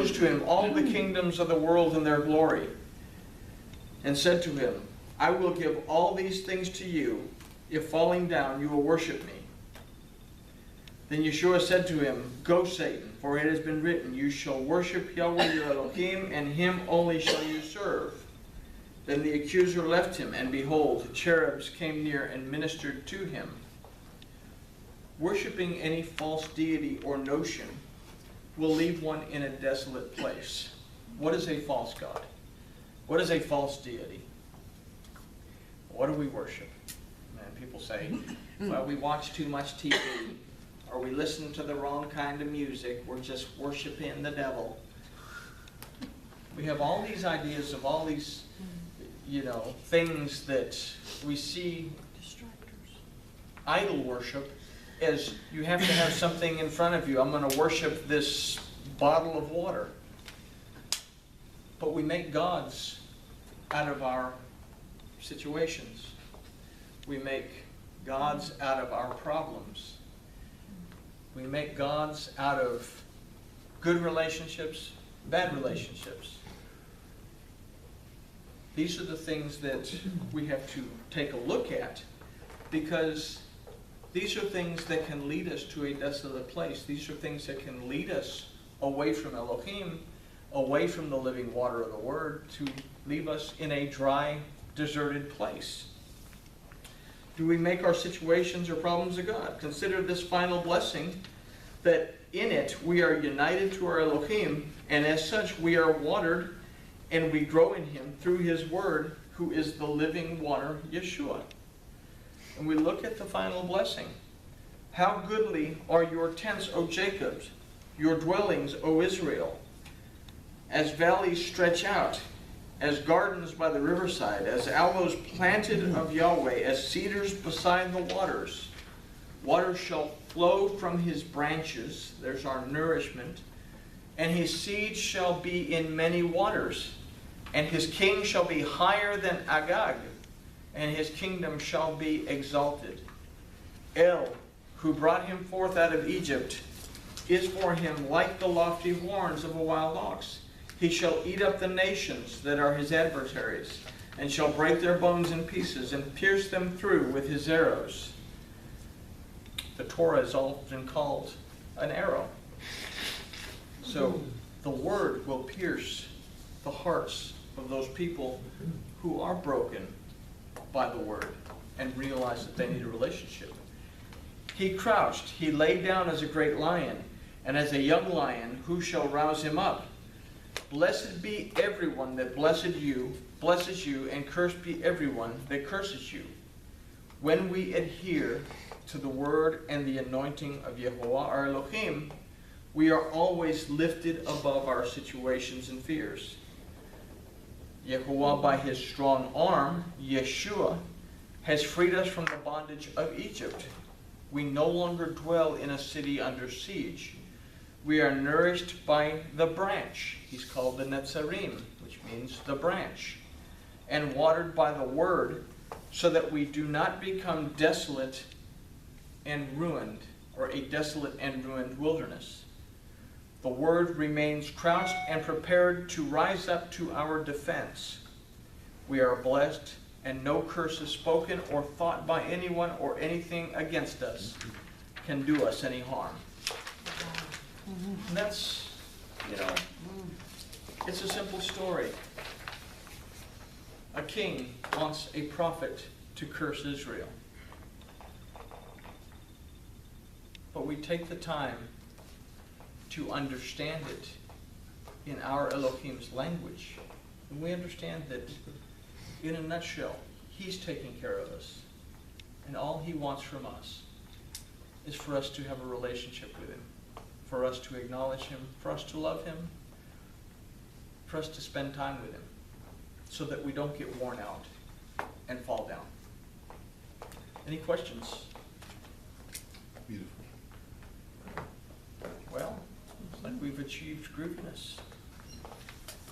shows to him all the kingdoms of the world and their glory, and said to him, I will give all these things to you, if falling down you will worship me. Then Yeshua said to him, Go, Satan, for it has been written, You shall worship Yahweh your Elohim, and him only shall you serve. Then the accuser left him, and behold, cherubs came near and ministered to him. Worshipping any false deity or notion will leave one in a desolate place. What is a false god? What is a false deity? What do we worship? And people say, well, we watch too much TV, or we listen to the wrong kind of music, we're just worshiping the devil. We have all these ideas of all these, things that we see. Idol worship is you have to have something in front of you. I'm going to worship this bottle of water. But we make gods out of our situations. We make gods out of our problems. We make gods out of good relationships, bad relationships. These are the things that we have to take a look at, because these are things that can lead us to a desolate place. These are things that can lead us away from Elohim, away from the living water of the Word, to leave us in a dry, deserted place. Do we make our situations or problems a God? Consider this final blessing, that in it we are united to our Elohim, and as such we are watered and we grow in Him through His Word, who is the living water, Yeshua. And we look at the final blessing. How goodly are your tents, O Jacob, your dwellings, O Israel. As valleys stretch out, as gardens by the riverside, as aloes planted of Yahweh, as cedars beside the waters. Water shall flow from his branches, there's our nourishment, and his seed shall be in many waters, and his king shall be higher than Agag, and his kingdom shall be exalted. El, who brought him forth out of Egypt, is for him like the lofty horns of a wild ox. He shall eat up the nations that are his adversaries, and shall break their bones in pieces, and pierce them through with his arrows. The Torah is often called an arrow. So the word will pierce the hearts of those people who are broken by the word and realize that they need a relationship. He crouched, he lay down as a great lion, and as a young lion, who shall rouse him up? Blessed be everyone that blesses you, and cursed be everyone that curses you. When we adhere to the word and the anointing of Yehovah our Elohim, we are always lifted above our situations and fears. Yehovah, by his strong arm, Yeshua, has freed us from the bondage of Egypt. We no longer dwell in a city under siege. We are nourished by the branch. He's called the Netzarim, which means the branch. And watered by the word, so that we do not become desolate and ruined, or a desolate and ruined wilderness. The word remains crouched and prepared to rise up to our defense. We are blessed, and no curse is spoken or thought by anyone or anything against us can do us any harm. And that's, it's a simple story. A king wants a prophet to curse Israel. But we take the time to understand it in our Elohim's language. And we understand that, in a nutshell, he's taking care of us. And all he wants from us is for us to have a relationship with him, for us to acknowledge him, for us to love him, for us to spend time with him, so that we don't get worn out and fall down. Any questions? Beautiful. Well, looks like we've achieved grooviness.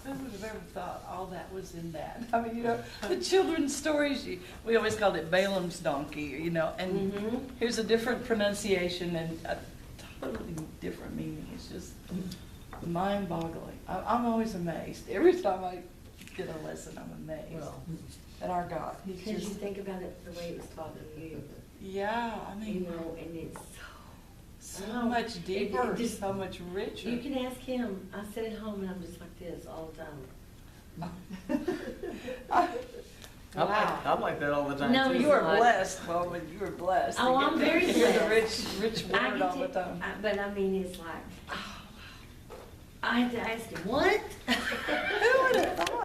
Who would have ever thought all that was in that? I mean, the children's stories, we always called it Balaam's donkey, and here's a different pronunciation and a totally different meaning. It's just mind-boggling. I'm always amazed. Every time I get a lesson, I'm amazed Well, at our God. He's Because you just, think about it the way it was taught to you, yeah, I you mean, know, and it's so Oh, much it deeper, just- so much richer. you can ask him. I sit at home and I'm just like this all the time. Wow. I'm like that all the time No, too. You are Like- blessed, woman, you are blessed. Oh, to I'm get very to hear the blessed. rich I word get all the to- time. But I mean, it's like, oh, I had to ask him, what? Who would have thought?